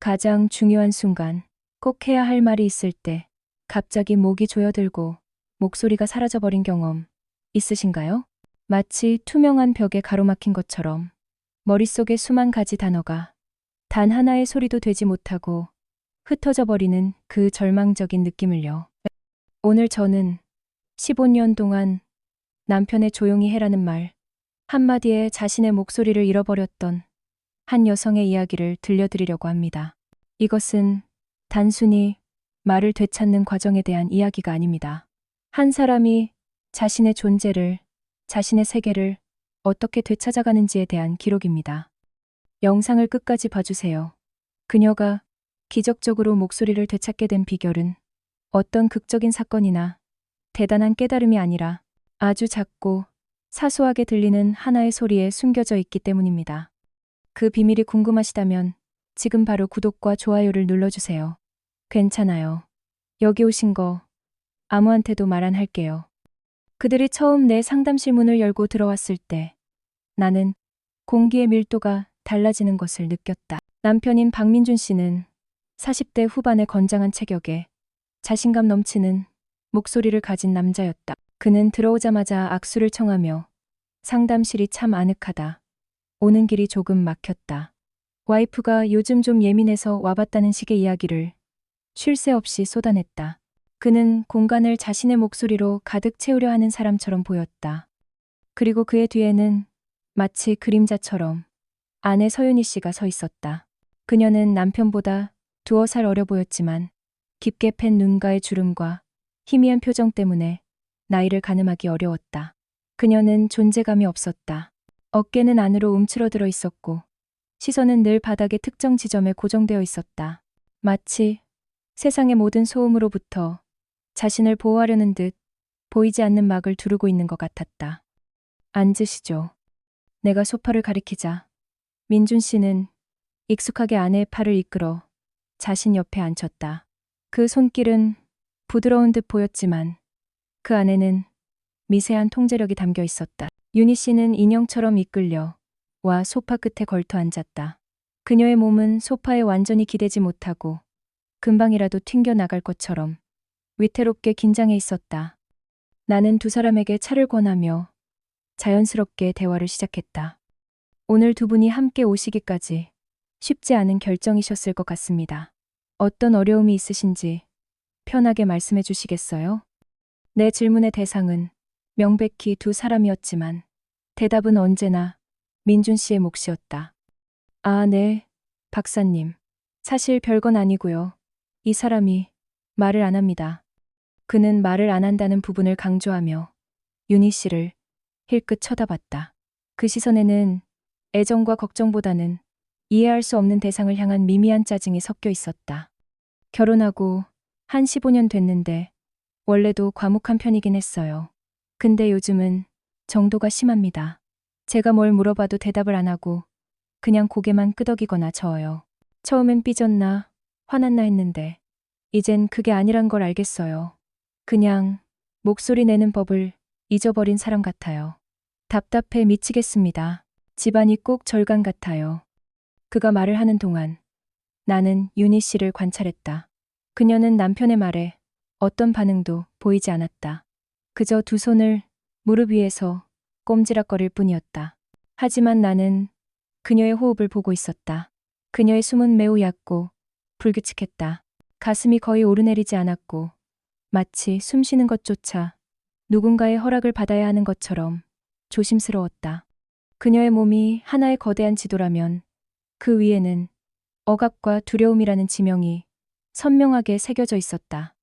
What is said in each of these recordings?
가장 중요한 순간, 꼭 해야 할 말이 있을 때 갑자기 목이 조여들고 목소리가 사라져버린 경험 있으신가요? 마치 투명한 벽에 가로막힌 것처럼 머릿속에 수만 가지 단어가 단 하나의 소리도 되지 못하고 흩어져 버리는 그 절망적인 느낌을요. 오늘 저는 15년 동안 남편의 조용히 해라는 말 한마디에 자신의 목소리를 잃어버렸던 한 여성의 이야기를 들려드리려고 합니다. 이것은 단순히 말을 되찾는 과정에 대한 이야기가 아닙니다. 한 사람이 자신의 존재를, 자신의 세계를 어떻게 되찾아가는지에 대한 기록입니다. 영상을 끝까지 봐주세요. 그녀가 기적적으로 목소리를 되찾게 된 비결은 어떤 극적인 사건이나 대단한 깨달음이 아니라 아주 작고 사소하게 들리는 하나의 소리에 숨겨져 있기 때문입니다. 그 비밀이 궁금하시다면 지금 바로 구독과 좋아요를 눌러주세요. 괜찮아요. 여기 오신 거 아무한테도 말 안 할게요. 그들이 처음 내 상담실 문을 열고 들어왔을 때 나는 공기의 밀도가 달라지는 것을 느꼈다. 남편인 박민준 씨는 40대 후반의 건장한 체격에 자신감 넘치는 목소리를 가진 남자였다. 그는 들어오자마자 악수를 청하며 상담실이 참 아늑하다. 오는 길이 조금 막혔다. 와이프가 요즘 좀 예민해서 와봤다는 식의 이야기를 쉴 새 없이 쏟아냈다. 그는 공간을 자신의 목소리로 가득 채우려 하는 사람처럼 보였다. 그리고 그의 뒤에는 마치 그림자처럼 아내 서윤희 씨가 서 있었다. 그녀는 남편보다 두어 살 어려 보였지만 깊게 팬 눈가의 주름과 희미한 표정 때문에 나이를 가늠하기 어려웠다. 그녀는 존재감이 없었다. 어깨는 안으로 움츠러들어 있었고 시선은 늘 바닥의 특정 지점에 고정되어 있었다. 마치 세상의 모든 소음으로부터 자신을 보호하려는 듯 보이지 않는 막을 두르고 있는 것 같았다. 앉으시죠. 내가 소파를 가리키자 민준 씨는 익숙하게 아내의 팔을 이끌어 자신 옆에 앉혔다. 그 손길은 부드러운 듯 보였지만 그 안에는 미세한 통제력이 담겨 있었다. 윤희 씨는 인형처럼 이끌려 와 소파 끝에 걸터 앉았다. 그녀의 몸은 소파에 완전히 기대지 못하고 금방이라도 튕겨 나갈 것처럼 위태롭게 긴장해 있었다. 나는 두 사람에게 차를 권하며 자연스럽게 대화를 시작했다. 오늘 두 분이 함께 오시기까지 쉽지 않은 결정이셨을 것 같습니다. 어떤 어려움이 있으신지 편하게 말씀해 주시겠어요? 내 질문의 대상은 명백히 두 사람이었지만 대답은 언제나 민준 씨의 몫이었다. 아, 네, 박사님. 사실 별건 아니고요. 이 사람이 말을 안 합니다. 그는 말을 안 한다는 부분을 강조하며 윤희 씨를 힐끗 쳐다봤다. 그 시선에는 애정과 걱정보다는 이해할 수 없는 대상을 향한 미미한 짜증이 섞여 있었다. 결혼하고 한 15년 됐는데 원래도 과묵한 편이긴 했어요. 근데 요즘은 정도가 심합니다. 제가 뭘 물어봐도 대답을 안 하고 그냥 고개만 끄덕이거나 저어요. 처음엔 삐졌나 화났나 했는데 이젠 그게 아니란 걸 알겠어요. 그냥 목소리 내는 법을 잊어버린 사람 같아요. 답답해 미치겠습니다. 집안이 꼭 절간 같아요. 그가 말을 하는 동안 나는 윤희 씨를 관찰했다. 그녀는 남편의 말에 어떤 반응도 보이지 않았다. 그저 두 손을 무릎 위에서 꼼지락거릴 뿐이었다. 하지만 나는 그녀의 호흡을 보고 있었다. 그녀의 숨은 매우 얕고 불규칙했다. 가슴이 거의 오르내리지 않았고 마치 숨 쉬는 것조차 누군가의 허락을 받아야 하는 것처럼 조심스러웠다. 그녀의 몸이 하나의 거대한 지도라면 그 위에는 억압과 두려움이라는 지명이 선명하게 새겨져 있었다.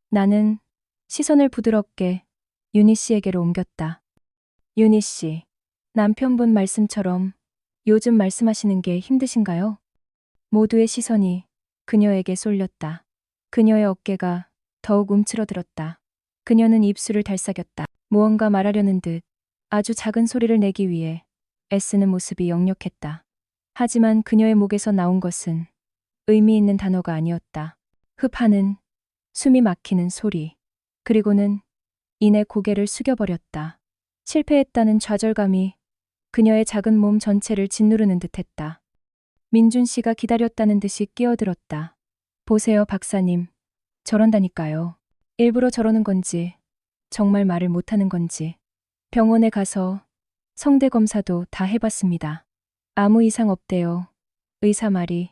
나는 시선을 부드럽게 윤희 씨에게로 옮겼다. 윤희 씨, 남편분 말씀처럼 요즘 말씀하시는 게 힘드신가요? 모두의 시선이 그녀에게 쏠렸다. 그녀의 어깨가 더욱 움츠러들었다. 그녀는 입술을 달싹였다. 무언가 말하려는 듯 아주 작은 소리를 내기 위해 애쓰는 모습이 역력했다. 하지만 그녀의 목에서 나온 것은 의미 있는 단어가 아니었다. 흡하는, 숨이 막히는 소리. 그리고는 이내 고개를 숙여버렸다. 실패했다는 좌절감이 그녀의 작은 몸 전체를 짓누르는 듯했다. 민준 씨가 기다렸다는 듯이 끼어들었다. 보세요, 박사님. 저런다니까요. 일부러 저러는 건지, 정말 말을 못하는 건지. 병원에 가서 성대 검사도 다 해봤습니다. 아무 이상 없대요. 의사 말이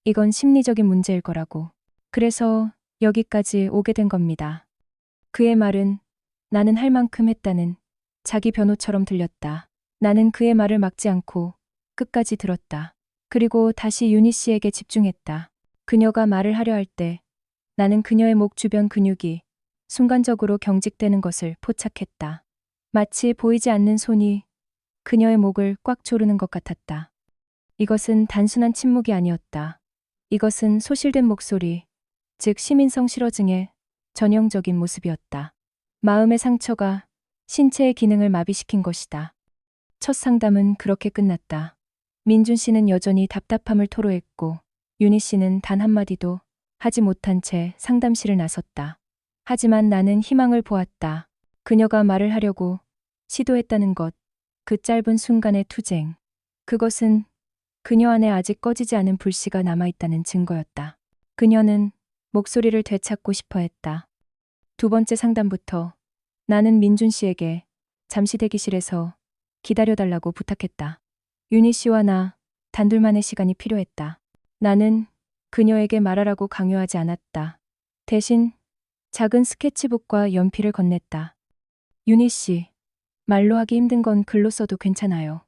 이건 심리적인 문제일 거라고. 그래서 여기까지 오게 된 겁니다. 그의 말은 나는 할 만큼 했다는 자기 변호처럼 들렸다. 나는 그의 말을 막지 않고 끝까지 들었다. 그리고 다시 유니 씨에게 집중했다. 그녀가 말을 하려 할 때 나는 그녀의 목 주변 근육이 순간적으로 경직되는 것을 포착했다. 마치 보이지 않는 손이 그녀의 목을 꽉 조르는 것 같았다. 이것은 단순한 침묵이 아니었다. 이것은 소실된 목소리, 즉 시민성 실어증의 전형적인 모습이었다. 마음의 상처가 신체의 기능을 마비시킨 것이다. 첫 상담은 그렇게 끝났다. 민준 씨는 여전히 답답함을 토로했고 유니 씨는 단 한마디도 하지 못한 채 상담실을 나섰다. 하지만 나는 희망을 보았다. 그녀가 말을 하려고 시도했다는 것, 그 짧은 순간의 투쟁. 그것은 그녀 안에 아직 꺼지지 않은 불씨가 남아있다는 증거였다. 그녀는 목소리를 되찾고 싶어 했다. 두 번째 상담부터 나는 민준 씨에게 잠시 대기실에서 기다려달라고 부탁했다. 유니 씨와 나 단둘만의 시간이 필요했다. 나는 그녀에게 말하라고 강요하지 않았다. 대신 작은 스케치북과 연필을 건넸다. 유니 씨, 말로 하기 힘든 건 글로 써도 괜찮아요.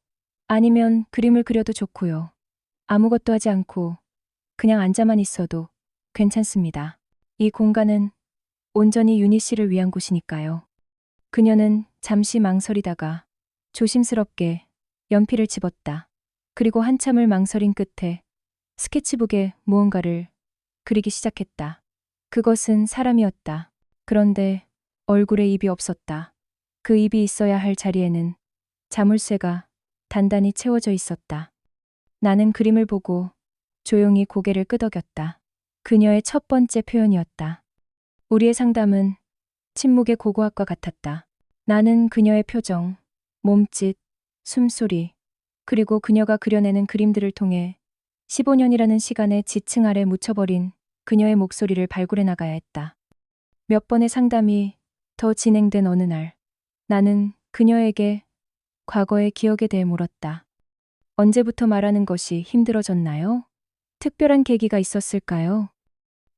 아니면 그림을 그려도 좋고요. 아무것도 하지 않고 그냥 앉아만 있어도 괜찮습니다. 이 공간은 온전히 유니 씨를 위한 곳이니까요. 그녀는 잠시 망설이다가 조심스럽게 연필을 집었다. 그리고 한참을 망설인 끝에 스케치북에 무언가를 그리기 시작했다. 그것은 사람이었다. 그런데 얼굴에 입이 없었다. 그 입이 있어야 할 자리에는 자물쇠가 단단히 채워져 있었다. 나는 그림을 보고 조용히 고개를 끄덕였다. 그녀의 첫 번째 표현이었다. 우리의 상담은 침묵의 고고학과 같았다. 나는 그녀의 표정, 몸짓, 숨소리, 그리고 그녀가 그려내는 그림들을 통해 15년이라는 시간의 지층 아래 묻혀버린 그녀의 목소리를 발굴해 나가야 했다. 몇 번의 상담이 더 진행된 어느 날, 나는 그녀에게 과거의 기억에 대해 물었다. 언제부터 말하는 것이 힘들어졌나요? 특별한 계기가 있었을까요?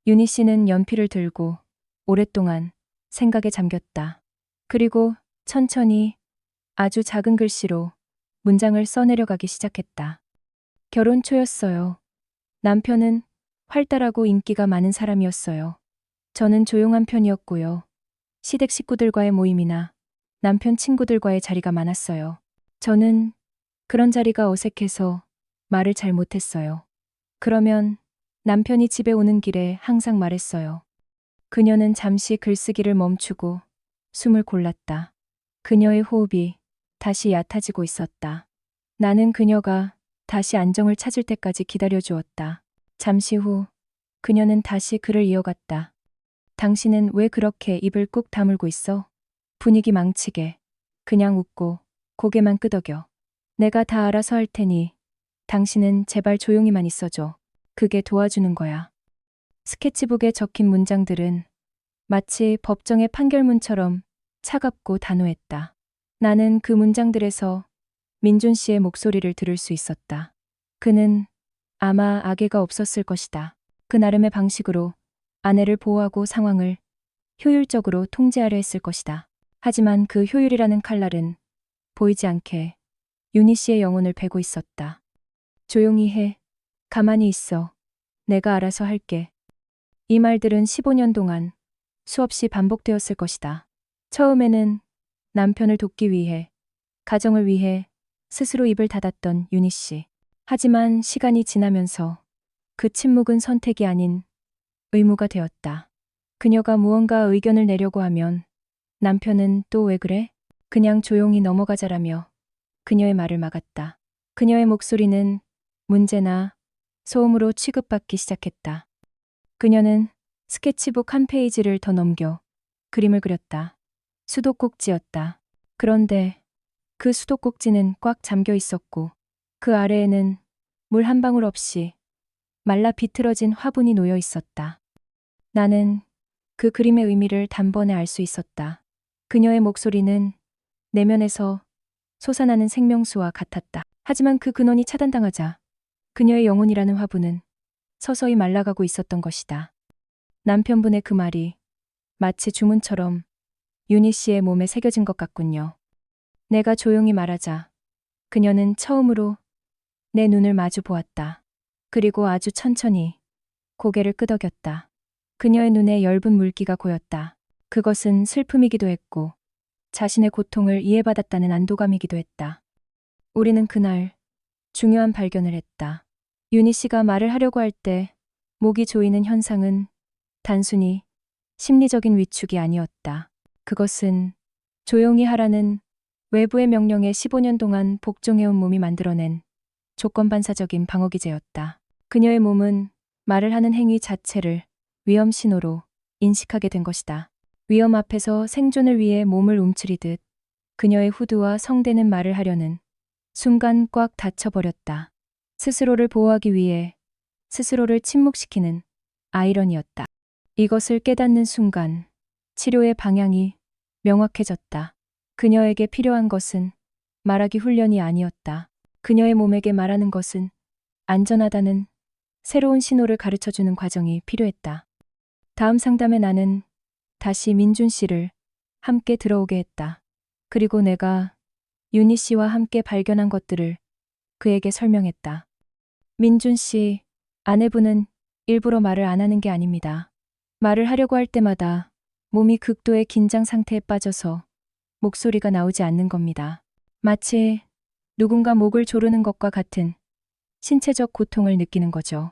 유니 씨는 연필을 들고 오랫동안 생각에 잠겼다. 그리고 천천히 아주 작은 글씨로 문장을 써내려가기 시작했다. 결혼 초였어요. 남편은 활달하고 인기가 많은 사람이었어요. 저는 조용한 편이었고요. 시댁 식구들과의 모임이나 남편 친구들과의 자리가 많았어요. 저는 그런 자리가 어색해서 말을 잘 못했어요. 그러면 남편이 집에 오는 길에 항상 말했어요. 그녀는 잠시 글쓰기를 멈추고 숨을 골랐다. 그녀의 호흡이 다시 얕아지고 있었다. 나는 그녀가 다시 안정을 찾을 때까지 기다려주었다. 잠시 후 그녀는 다시 글을 이어갔다. 당신은 왜 그렇게 입을 꾹 다물고 있어? 분위기 망치게. 그냥 웃고 고개만 끄덕여. 내가 다 알아서 할 테니 당신은 제발 조용히만 있어줘. 그게 도와주는 거야. 스케치북에 적힌 문장들은 마치 법정의 판결문처럼 차갑고 단호했다. 나는 그 문장들에서 민준 씨의 목소리를 들을 수 있었다. 그는 아마 아기가 없었을 것이다. 그 나름의 방식으로 아내를 보호하고 상황을 효율적으로 통제하려 했을 것이다. 하지만 그 효율이라는 칼날은 보이지 않게 유니 씨의 영혼을 베고 있었다. 조용히 해. 가만히 있어. 내가 알아서 할게. 이 말들은 15년 동안 수없이 반복되었을 것이다. 처음에는 남편을 돕기 위해, 가정을 위해 스스로 입을 닫았던 유니 씨. 하지만 시간이 지나면서 그 침묵은 선택이 아닌 의무가 되었다. 그녀가 무언가 의견을 내려고 하면 남편은 또 왜 그래? 그냥 조용히 넘어가자라며 그녀의 말을 막았다. 그녀의 목소리는 문제나 소음으로 취급받기 시작했다. 그녀는 스케치북 한 페이지를 더 넘겨 그림을 그렸다. 수도꼭지였다. 그런데 그 수도꼭지는 꽉 잠겨 있었고 그 아래에는 물 한 방울 없이 말라 비틀어진 화분이 놓여 있었다. 나는 그 그림의 의미를 단번에 알 수 있었다. 그녀의 목소리는 내면에서 솟아나는 생명수와 같았다. 하지만 그 근원이 차단당하자 그녀의 영혼이라는 화분은 서서히 말라가고 있었던 것이다. 남편분의 그 말이 마치 주문처럼 윤희 씨의 몸에 새겨진 것 같군요. 내가 조용히 말하자 그녀는 처음으로 내 눈을 마주 보았다. 그리고 아주 천천히 고개를 끄덕였다. 그녀의 눈에 엷은 물기가 고였다. 그것은 슬픔이기도 했고 자신의 고통을 이해받았다는 안도감이기도 했다. 우리는 그날 중요한 발견을 했다. 윤희 씨가 말을 하려고 할 때 목이 조이는 현상은 단순히 심리적인 위축이 아니었다. 그것은 조용히 하라는 외부의 명령에 15년 동안 복종해온 몸이 만들어낸 조건반사적인 방어기제였다. 그녀의 몸은 말을 하는 행위 자체를 위험 신호로 인식하게 된 것이다. 위험 앞에서 생존을 위해 몸을 움츠리듯 그녀의 후두와 성대는 말을 하려는 순간 꽉 닫혀버렸다. 스스로를 보호하기 위해 스스로를 침묵시키는 아이러니였다. 이것을 깨닫는 순간 치료의 방향이 명확해졌다. 그녀에게 필요한 것은 말하기 훈련이 아니었다. 그녀의 몸에게 말하는 것은 안전하다는 새로운 신호를 가르쳐주는 과정이 필요했다. 다음 상담에 나는 다시 민준 씨를 함께 들어오게 했다. 그리고 내가 윤희 씨와 함께 발견한 것들을 그에게 설명했다. 민준 씨, 아내분은 일부러 말을 안 하는 게 아닙니다. 말을 하려고 할 때마다 몸이 극도의 긴장 상태에 빠져서 목소리가 나오지 않는 겁니다. 마치 누군가 목을 조르는 것과 같은 신체적 고통을 느끼는 거죠.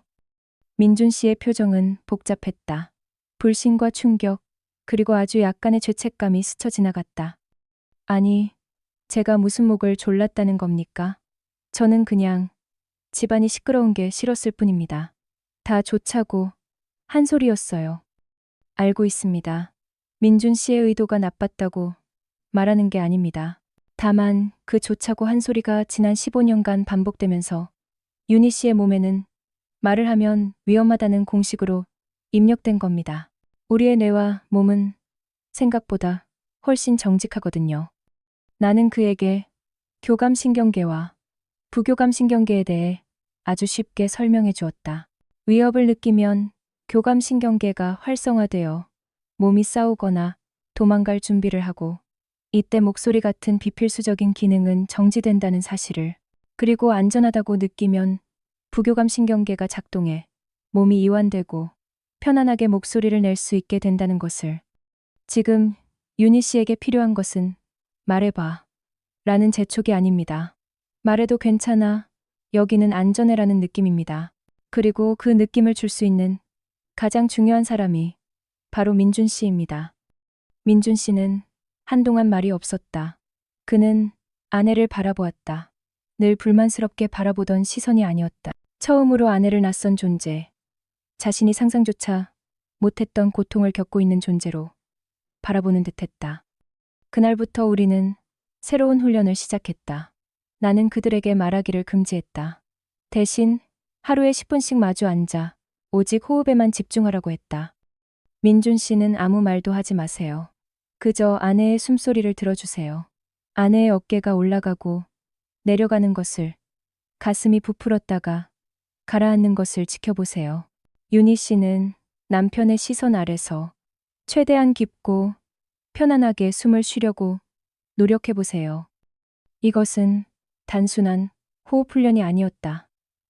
민준 씨의 표정은 복잡했다. 불신과 충격, 그리고 아주 약간의 죄책감이 스쳐 지나갔다. 아니, 제가 무슨 목을 졸랐다는 겁니까? 저는 그냥 집안이 시끄러운 게 싫었을 뿐입니다. 다 좋자고 한 소리였어요. 알고 있습니다. 민준 씨의 의도가 나빴다고 말하는 게 아닙니다. 다만 그 좋자고 한 소리가 지난 15년간 반복되면서 윤희 씨의 몸에는 말을 하면 위험하다는 공식으로 입력된 겁니다. 우리의 뇌와 몸은 생각보다 훨씬 정직하거든요. 나는 그에게 교감신경계와 부교감신경계에 대해 아주 쉽게 설명해 주었다. 위협을 느끼면 교감신경계가 활성화되어 몸이 싸우거나 도망갈 준비를 하고 이때 목소리 같은 비필수적인 기능은 정지된다는 사실을, 그리고 안전하다고 느끼면 부교감신경계가 작동해 몸이 이완되고 편안하게 목소리를 낼 수 있게 된다는 것을. 지금 윤희 씨에게 필요한 것은 말해봐 라는 재촉이 아닙니다. 말해도 괜찮아, 여기는 안전해라는 느낌입니다. 그리고 그 느낌을 줄 수 있는 가장 중요한 사람이 바로 민준 씨입니다. 민준 씨는 한동안 말이 없었다. 그는 아내를 바라보았다. 늘 불만스럽게 바라보던 시선이 아니었다. 처음으로 아내를 낯선 존재, 자신이 상상조차 못했던 고통을 겪고 있는 존재로 바라보는 듯했다. 그날부터 우리는 새로운 훈련을 시작했다. 나는 그들에게 말하기를 금지했다. 대신 하루에 10분씩 마주 앉아 오직 호흡에만 집중하라고 했다. 민준 씨는 아무 말도 하지 마세요. 그저 아내의 숨소리를 들어주세요. 아내의 어깨가 올라가고 내려가는 것을, 가슴이 부풀었다가 가라앉는 것을 지켜보세요. 윤희 씨는 남편의 시선 아래서 최대한 깊고 편안하게 숨을 쉬려고 노력해보세요. 이것은 단순한 호흡 훈련이 아니었다.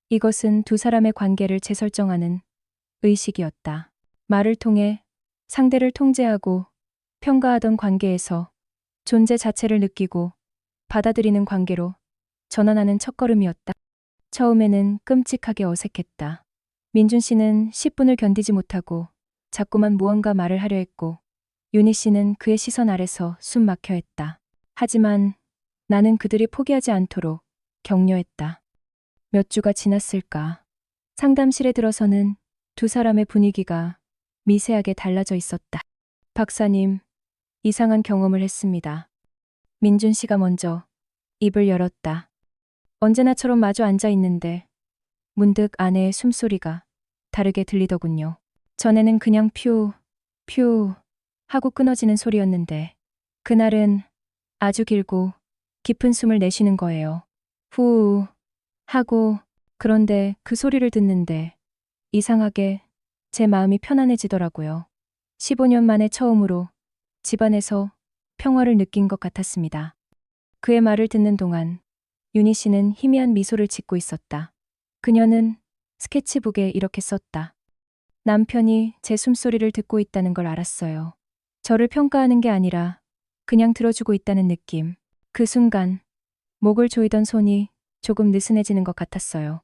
이것은 두 사람의 관계를 재설정하는 의식이었다. 말을 통해 상대를 통제하고 평가하던 관계에서 존재 자체를 느끼고 받아들이는 관계로 전환하는 첫걸음이었다. 처음에는 끔찍하게 어색했다. 민준 씨는 10분을 견디지 못하고 자꾸만 무언가 말을 하려 했고, 윤희 씨는 그의 시선 아래서 숨 막혀 했다. 하지만 나는 그들이 포기하지 않도록 격려했다. 몇 주가 지났을까. 상담실에 들어서는 두 사람의 분위기가 미세하게 달라져 있었다. 박사님, 이상한 경험을 했습니다. 민준 씨가 먼저 입을 열었다. 언제나처럼 마주 앉아 있는데 문득 아내의 숨소리가 다르게 들리더군요. 전에는 그냥 퓨, 퓨 하고 끊어지는 소리였는데 그날은 아주 길고 깊은 숨을 내쉬는 거예요. 후 하고. 그런데 그 소리를 듣는데 이상하게 제 마음이 편안해지더라고요. 15년 만에 처음으로 집안에서 평화를 느낀 것 같았습니다. 그의 말을 듣는 동안 윤희 씨는 희미한 미소를 짓고 있었다. 그녀는 스케치북에 이렇게 썼다. 남편이 제 숨소리를 듣고 있다는 걸 알았어요. 저를 평가하는 게 아니라 그냥 들어주고 있다는 느낌. 그 순간 목을 조이던 손이 조금 느슨해지는 것 같았어요.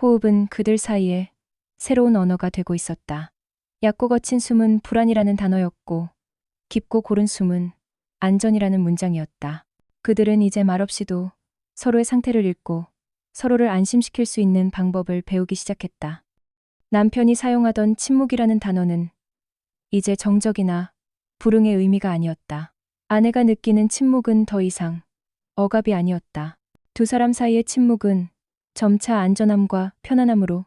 호흡은 그들 사이에 새로운 언어가 되고 있었다. 얕고 거친 숨은 불안이라는 단어였고 깊고 고른 숨은 안전이라는 문장이었다. 그들은 이제 말없이도 서로의 상태를 읽고 서로를 안심시킬 수 있는 방법을 배우기 시작했다. 남편이 사용하던 침묵이라는 단어는 이제 정적이나 불응의 의미가 아니었다. 아내가 느끼는 침묵은 더 이상 억압이 아니었다. 두 사람 사이의 침묵은 점차 안전함과 편안함으로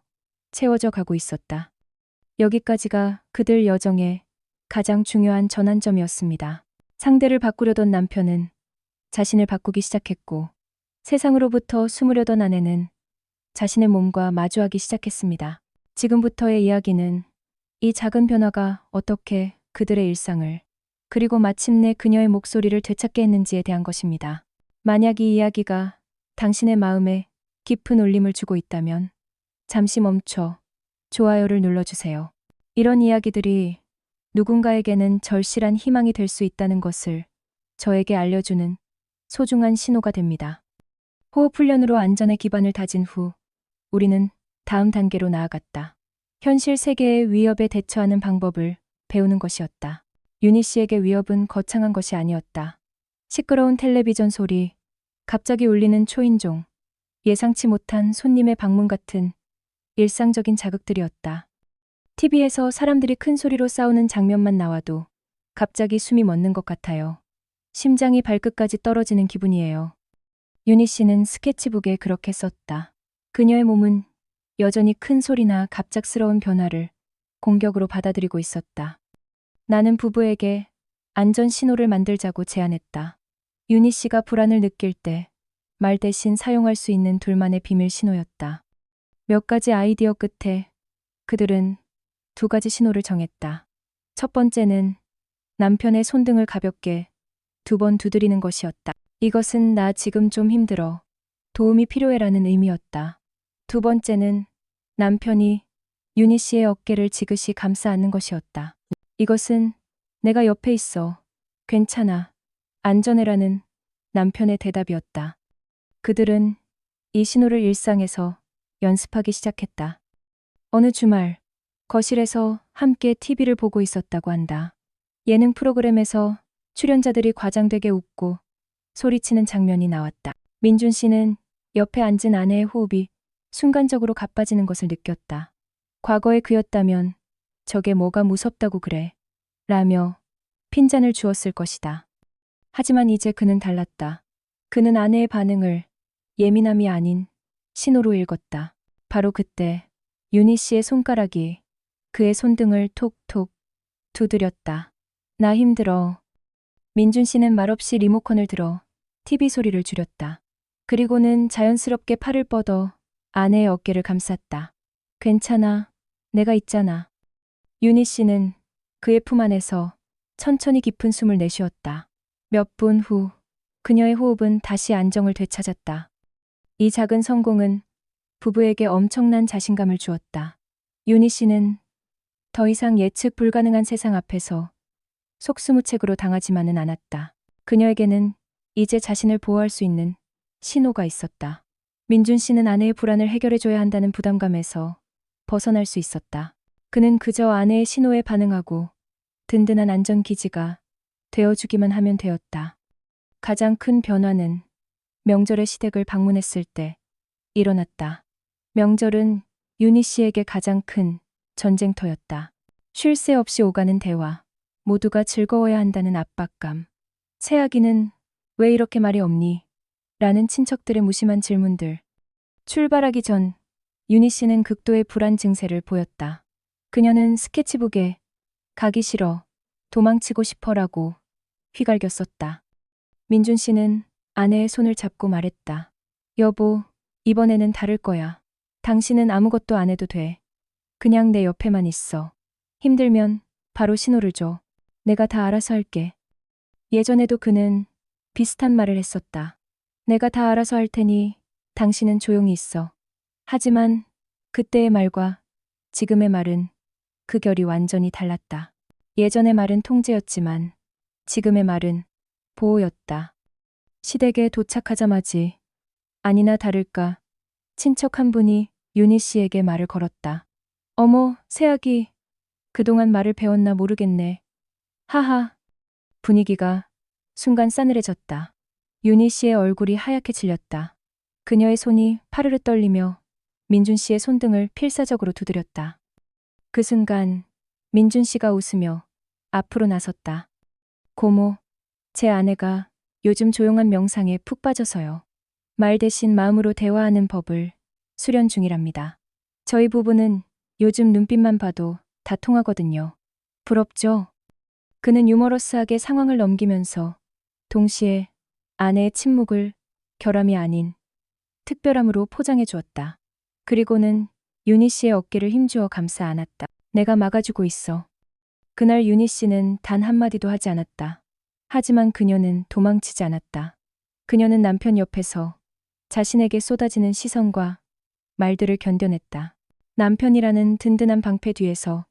채워져 가고 있었다. 여기까지가 그들 여정의 가장 중요한 전환점이었습니다. 상대를 바꾸려던 남편은 자신을 바꾸기 시작했고 세상으로부터 숨으려던 아내는 자신의 몸과 마주하기 시작했습니다. 지금부터의 이야기는 이 작은 변화가 어떻게 그들의 일상을 그리고 마침내 그녀의 목소리를 되찾게 했는지에 대한 것입니다. 만약 이 이야기가 당신의 마음에 깊은 울림을 주고 있다면 잠시 멈춰 좋아요를 눌러주세요. 이런 이야기들이 누군가에게는 절실한 희망이 될 수 있다는 것을 저에게 알려주는 소중한 신호가 됩니다. 호흡 훈련으로 안전의 기반을 다진 후 우리는 다음 단계로 나아갔다. 현실 세계의 위협에 대처하는 방법을 배우는 것이었다. 윤희 씨에게 위협은 거창한 것이 아니었다. 시끄러운 텔레비전 소리, 갑자기 울리는 초인종, 예상치 못한 손님의 방문 같은 일상적인 자극들이었다. TV에서 사람들이 큰 소리로 싸우는 장면만 나와도 갑자기 숨이 멎는 것 같아요. 심장이 발끝까지 떨어지는 기분이에요. 윤희 씨는 스케치북에 그렇게 썼다. 그녀의 몸은 여전히 큰 소리나 갑작스러운 변화를 공격으로 받아들이고 있었다. 나는 부부에게 안전 신호를 만들자고 제안했다. 윤희 씨가 불안을 느낄 때 말 대신 사용할 수 있는 둘만의 비밀 신호였다. 몇 가지 아이디어 끝에 그들은 두 가지 신호를 정했다. 첫 번째는 남편의 손등을 가볍게 두 번 두드리는 것이었다. 이것은 나 지금 좀 힘들어. 도움이 필요해라는 의미였다. 두 번째는 남편이 윤희 씨의 어깨를 지그시 감싸 안는 것이었다. 이것은 내가 옆에 있어. 괜찮아. 안전해라는 남편의 대답이었다. 그들은 이 신호를 일상에서 연습하기 시작했다. 어느 주말 거실에서 함께 TV를 보고 있었다고 한다. 예능 프로그램에서 출연자들이 과장되게 웃고 소리치는 장면이 나왔다. 민준 씨는 옆에 앉은 아내의 호흡이 순간적으로 가빠지는 것을 느꼈다. 과거의 그였다면 저게 뭐가 무섭다고 그래 라며 핀잔을 주었을 것이다. 하지만 이제 그는 달랐다. 그는 아내의 반응을 예민함이 아닌 신호로 읽었다. 바로 그때 윤희 씨의 손가락이 그의 손등을 톡톡 두드렸다. 나 힘들어. 민준 씨는 말없이 리모컨을 들어 TV 소리를 줄였다. 그리고는 자연스럽게 팔을 뻗어 아내의 어깨를 감쌌다. 괜찮아. 내가 있잖아. 윤희 씨는 그의 품 안에서 천천히 깊은 숨을 내쉬었다. 몇 분 후 그녀의 호흡은 다시 안정을 되찾았다. 이 작은 성공은 부부에게 엄청난 자신감을 주었다. 윤희 씨는 더 이상 예측 불가능한 세상 앞에서 속수무책으로 당하지만은 않았다. 그녀에게는 이제 자신을 보호할 수 있는 신호가 있었다. 민준 씨는 아내의 불안을 해결해줘야 한다는 부담감에서 벗어날 수 있었다. 그는 그저 아내의 신호에 반응하고 든든한 안전기지가 되어주기만 하면 되었다. 가장 큰 변화는 명절의 시댁을 방문했을 때 일어났다. 명절은 윤희 씨에게 가장 큰 전쟁터였다. 쉴 새 없이 오가는 대화, 모두가 즐거워야 한다는 압박감, 새아기는 왜 이렇게 말이 없니? 라는 친척들의 무심한 질문들. 출발하기 전 윤희 씨는 극도의 불안 증세를 보였다. 그녀는 스케치북에 가기 싫어, 도망치고 싶어라고 휘갈겼었다. 민준 씨는 아내의 손을 잡고 말했다. 여보, 이번에는 다를 거야. 당신은 아무것도 안 해도 돼. 그냥 내 옆에만 있어. 힘들면 바로 신호를 줘. 내가 다 알아서 할게. 예전에도 그는 비슷한 말을 했었다. 내가 다 알아서 할 테니 당신은 조용히 있어. 하지만 그때의 말과 지금의 말은 그 결이 완전히 달랐다. 예전의 말은 통제였지만 지금의 말은 보호였다. 시댁에 도착하자마지 아니나 다를까 친척 한 분이 윤희 씨에게 말을 걸었다. 어머, 새아기. 그동안 말을 배웠나 모르겠네. 하하. 분위기가 순간 싸늘해졌다. 윤희 씨의 얼굴이 하얗게 질렸다. 그녀의 손이 파르르 떨리며 민준 씨의 손등을 필사적으로 두드렸다. 그 순간 민준 씨가 웃으며 앞으로 나섰다. 고모, 제 아내가 요즘 조용한 명상에 푹 빠져서요. 말 대신 마음으로 대화하는 법을 수련 중이랍니다. 저희 부부는 요즘 눈빛만 봐도 다 통하거든요. 부럽죠? 그는 유머러스하게 상황을 넘기면서 동시에 아내의 침묵을 결함이 아닌 특별함으로 포장해 주었다. 그리고는 윤희 씨의 어깨를 힘주어 감싸 안았다. 내가 막아주고 있어. 그날 윤희 씨는 단 한마디도 하지 않았다. 하지만 그녀는 도망치지 않았다. 그녀는 남편 옆에서 자신에게 쏟아지는 시선과 말들을 견뎌냈다. 남편이라는 든든한 방패 뒤에서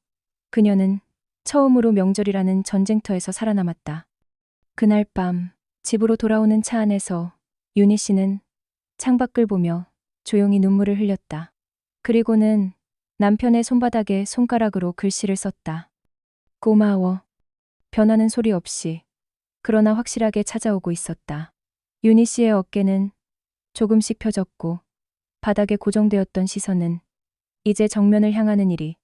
그녀는 처음으로 명절이라는 전쟁터에서 살아남았다. 그날 밤 집으로 돌아오는 차 안에서 윤희 씨는 창밖을 보며 조용히 눈물을 흘렸다. 그리고는 남편의 손바닥에 손가락으로 글씨를 썼다. 고마워. 변하는 소리 없이 그러나 확실하게 찾아오고 있었다. 윤희 씨의 어깨는 조금씩 펴졌고 바닥에 고정되었던 시선은 이제 정면을 향하는 일이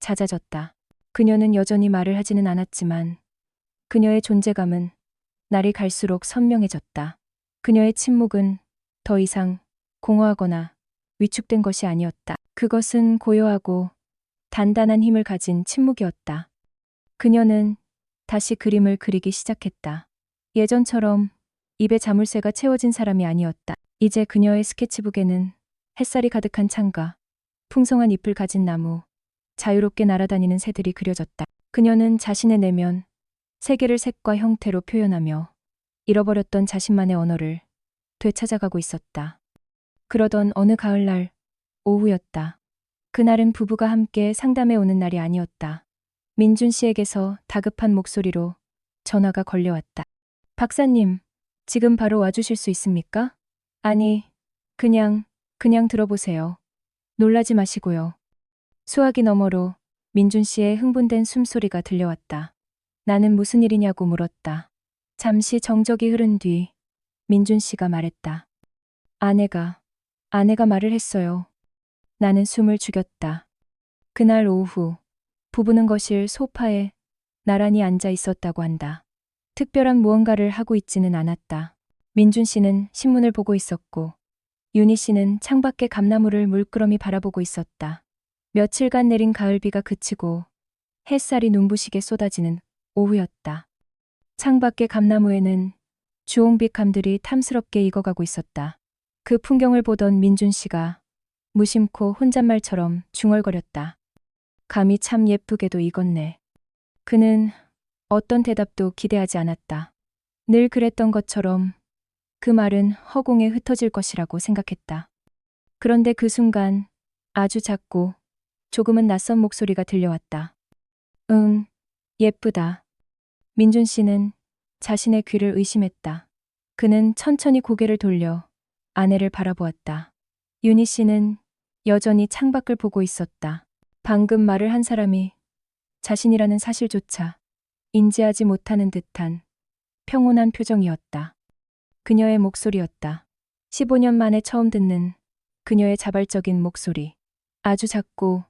잦아졌다. 그녀는 여전히 말을 하지는 않았지만 그녀의 존재감은 날이 갈수록 선명해졌다. 그녀의 침묵은 더 이상 공허하거나 위축된 것이 아니었다. 그것은 고요하고 단단한 힘을 가진 침묵이었다. 그녀는 다시 그림을 그리기 시작했다. 예전처럼 입에 자물쇠가 채워진 사람이 아니었다. 이제 그녀의 스케치북에는 햇살이 가득한 창가, 풍성한 잎을 가진 나무, 자유롭게 날아다니는 새들이 그려졌다. 그녀는 자신의 내면, 세계를 색과 형태로 표현하며 잃어버렸던 자신만의 언어를 되찾아가고 있었다. 그러던 어느 가을날 오후였다. 그날은 부부가 함께 상담해 오는 날이 아니었다. 민준 씨에게서 다급한 목소리로 전화가 걸려왔다. 박사님, 지금 바로 와주실 수 있습니까? 아니, 그냥 들어보세요. 놀라지 마시고요. 수화기 너머로 민준 씨의 흥분된 숨소리가 들려왔다. 나는 무슨 일이냐고 물었다. 잠시 정적이 흐른 뒤 민준 씨가 말했다. 아내가 말을 했어요. 나는 숨을 죽였다. 그날 오후 부부는 거실 소파에 나란히 앉아 있었다고 한다. 특별한 무언가를 하고 있지는 않았다. 민준 씨는 신문을 보고 있었고 윤희 씨는 창밖의 감나무를 물끄러미 바라보고 있었다. 며칠간 내린 가을비가 그치고 햇살이 눈부시게 쏟아지는 오후였다. 창밖의 감나무에는 주홍빛 감들이 탐스럽게 익어가고 있었다. 그 풍경을 보던 민준 씨가 무심코 혼잣말처럼 중얼거렸다. 감이 참 예쁘게도 익었네. 그는 어떤 대답도 기대하지 않았다. 늘 그랬던 것처럼 그 말은 허공에 흩어질 것이라고 생각했다. 그런데 그 순간 아주 작고 조금은 낯선 목소리가 들려왔다. 응, 예쁘다. 민준 씨는 자신의 귀를 의심했다. 그는 천천히 고개를 돌려 아내를 바라보았다. 윤희 씨는 여전히 창밖을 보고 있었다. 방금 말을 한 사람이 자신이라는 사실조차 인지하지 못하는 듯한 평온한 표정이었다. 그녀의 목소리였다. 15년 만에 처음 듣는 그녀의 자발적인 목소리. 아주 작고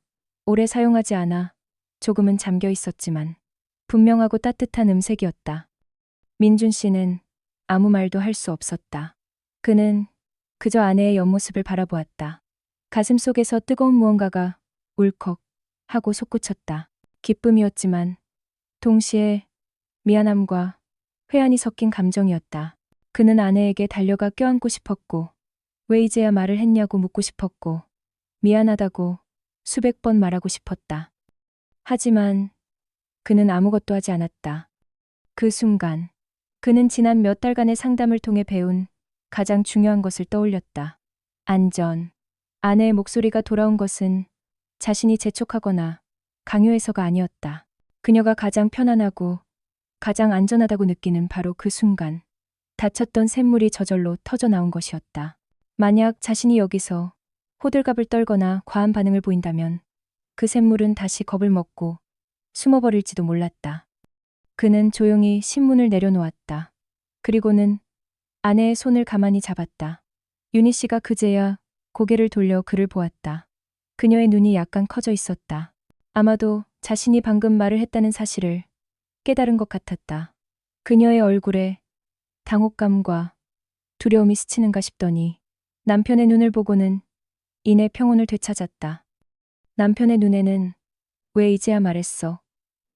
오래 사용하지 않아 조금은 잠겨 있었지만 분명하고 따뜻한 음색이었다. 민준 씨는 아무 말도 할 수 없었다. 그는 그저 아내의 옆모습을 바라보았다. 가슴속에서 뜨거운 무언가가 울컥 하고 솟구쳤다. 기쁨이었지만 동시에 미안함과 회한이 섞인 감정이었다. 그는 아내에게 달려가 껴안고 싶었고 왜 이제야 말을 했냐고 묻고 싶었고 미안하다고 수백 번 말하고 싶었다. 하지만 그는 아무것도 하지 않았다. 그 순간 그는 지난 몇 달간의 상담을 통해 배운 가장 중요한 것을 떠올렸다. 안전. 아내의 목소리가 돌아온 것은 자신이 재촉하거나 강요해서가 아니었다. 그녀가 가장 편안하고 가장 안전하다고 느끼는 바로 그 순간 다쳤던 샘물이 저절로 터져 나온 것이었다. 만약 자신이 여기서 호들갑을 떨거나 과한 반응을 보인다면 그 샘물은 다시 겁을 먹고 숨어버릴지도 몰랐다. 그는 조용히 신문을 내려놓았다. 그리고는 아내의 손을 가만히 잡았다. 윤희 씨가 그제야 고개를 돌려 그를 보았다. 그녀의 눈이 약간 커져 있었다. 아마도 자신이 방금 말을 했다는 사실을 깨달은 것 같았다. 그녀의 얼굴에 당혹감과 두려움이 스치는가 싶더니 남편의 눈을 보고는 이내 평온을 되찾았다. 남편의 눈에는 왜 이제야 말했어?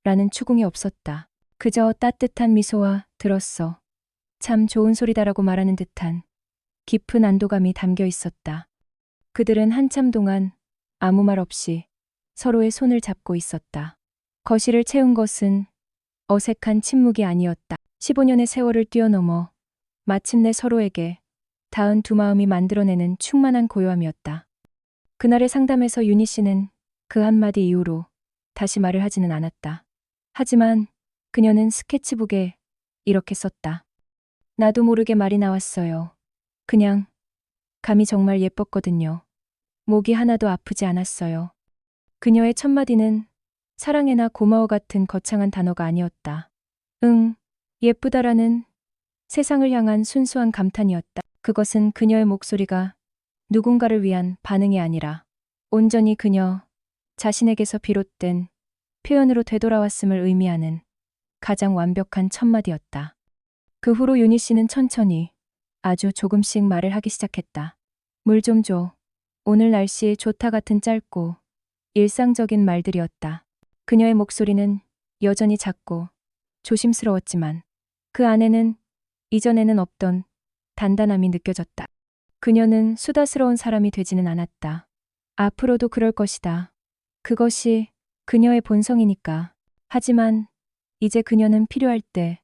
라는 추궁이 없었다. 그저 따뜻한 미소와 들었어. 참 좋은 소리다라고 말하는 듯한 깊은 안도감이 담겨 있었다. 그들은 한참 동안 아무 말 없이 서로의 손을 잡고 있었다. 거실을 채운 것은 어색한 침묵이 아니었다. 15년의 세월을 뛰어넘어 마침내 서로에게 닿은 두 마음이 만들어내는 충만한 고요함이었다. 그날의 상담에서 윤희 씨는 그 한마디 이후로 다시 말을 하지는 않았다. 하지만 그녀는 스케치북에 이렇게 썼다. 나도 모르게 말이 나왔어요. 그냥 감이 정말 예뻤거든요. 목이 하나도 아프지 않았어요. 그녀의 첫마디는 사랑해나 고마워 같은 거창한 단어가 아니었다. 응, 예쁘다라는 세상을 향한 순수한 감탄이었다. 그것은 그녀의 목소리가 누군가를 위한 반응이 아니라 온전히 그녀 자신에게서 비롯된 표현으로 되돌아왔음을 의미하는 가장 완벽한 첫마디였다. 그 후로 윤희 씨는 천천히 아주 조금씩 말을 하기 시작했다. 물 좀 줘. 오늘 날씨 좋다 같은 짧고 일상적인 말들이었다. 그녀의 목소리는 여전히 작고 조심스러웠지만 그 안에는 이전에는 없던 단단함이 느껴졌다. 그녀는 수다스러운 사람이 되지는 않았다. 앞으로도 그럴 것이다. 그것이 그녀의 본성이니까. 하지만 이제 그녀는 필요할 때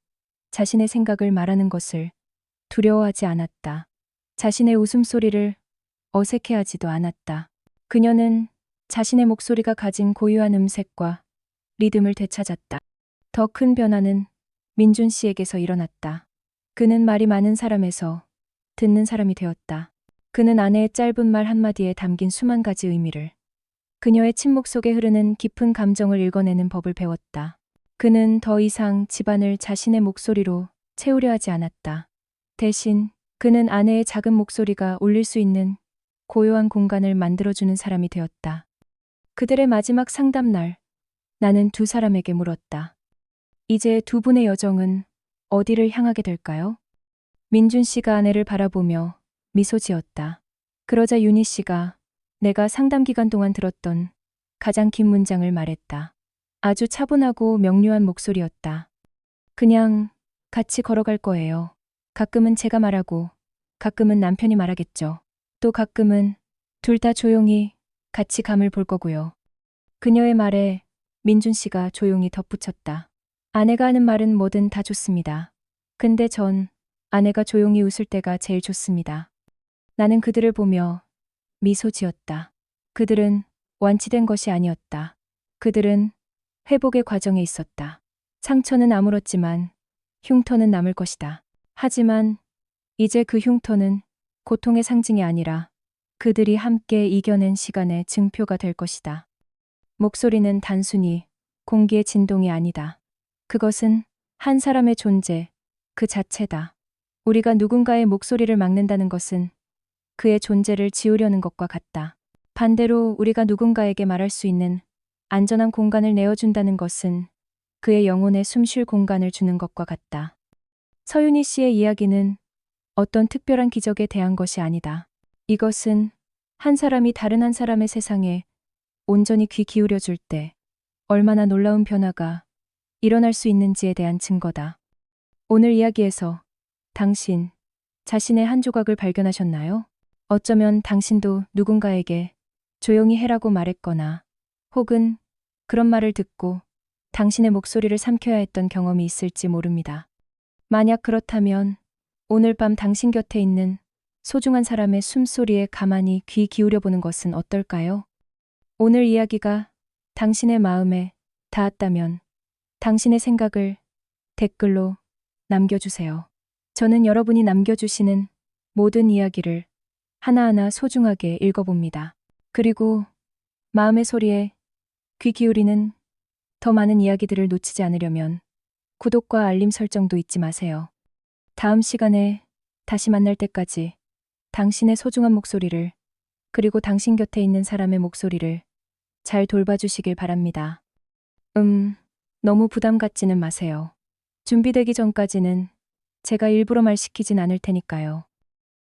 자신의 생각을 말하는 것을 두려워하지 않았다. 자신의 웃음소리를 어색해하지도 않았다. 그녀는 자신의 목소리가 가진 고유한 음색과 리듬을 되찾았다. 더 큰 변화는 민준 씨에게서 일어났다. 그는 말이 많은 사람에서 듣는 사람이 되었다. 그는 아내의 짧은 말 한마디에 담긴 수만 가지 의미를, 그녀의 침묵 속에 흐르는 깊은 감정을 읽어내는 법을 배웠다. 그는 더 이상 집안을 자신의 목소리로 채우려 하지 않았다. 대신 그는 아내의 작은 목소리가 울릴 수 있는 고요한 공간을 만들어주는 사람이 되었다. 그들의 마지막 상담날, 나는 두 사람에게 물었다. 이제 두 분의 여정은 어디를 향하게 될까요? 민준 씨가 아내를 바라보며 미소 지었다. 그러자 윤희 씨가 내가 상담 기간 동안 들었던 가장 긴 문장을 말했다. 아주 차분하고 명료한 목소리였다. 그냥 같이 걸어갈 거예요. 가끔은 제가 말하고 가끔은 남편이 말하겠죠. 또 가끔은 둘 다 조용히 같이 감을 볼 거고요. 그녀의 말에 민준 씨가 조용히 덧붙였다. 아내가 하는 말은 뭐든 다 좋습니다. 근데 전 아내가 조용히 웃을 때가 제일 좋습니다. 나는 그들을 보며 미소 지었다. 그들은 완치된 것이 아니었다. 그들은 회복의 과정에 있었다. 상처는 아물었지만 흉터는 남을 것이다. 하지만 이제 그 흉터는 고통의 상징이 아니라 그들이 함께 이겨낸 시간의 증표가 될 것이다. 목소리는 단순히 공기의 진동이 아니다. 그것은 한 사람의 존재 그 자체다. 우리가 누군가의 목소리를 막는다는 것은 그의 존재를 지우려는 것과 같다. 반대로 우리가 누군가에게 말할 수 있는 안전한 공간을 내어준다는 것은 그의 영혼에 숨 쉴 공간을 주는 것과 같다. 서윤희 씨의 이야기는 어떤 특별한 기적에 대한 것이 아니다. 이것은 한 사람이 다른 한 사람의 세상에 온전히 귀 기울여 줄 때 얼마나 놀라운 변화가 일어날 수 있는지에 대한 증거다. 오늘 이야기에서 당신 자신의 한 조각을 발견하셨나요? 어쩌면 당신도 누군가에게 조용히 해라고 말했거나 혹은 그런 말을 듣고 당신의 목소리를 삼켜야 했던 경험이 있을지 모릅니다. 만약 그렇다면 오늘 밤 당신 곁에 있는 소중한 사람의 숨소리에 가만히 귀 기울여 보는 것은 어떨까요? 오늘 이야기가 당신의 마음에 닿았다면 당신의 생각을 댓글로 남겨주세요. 저는 여러분이 남겨주시는 모든 이야기를 하나하나 소중하게 읽어봅니다. 그리고 마음의 소리에 귀 기울이는 더 많은 이야기들을 놓치지 않으려면 구독과 알림 설정도 잊지 마세요. 다음 시간에 다시 만날 때까지 당신의 소중한 목소리를 그리고 당신 곁에 있는 사람의 목소리를 잘 돌봐주시길 바랍니다. 너무 부담 갖지는 마세요. 준비되기 전까지는 제가 일부러 말 시키진 않을 테니까요.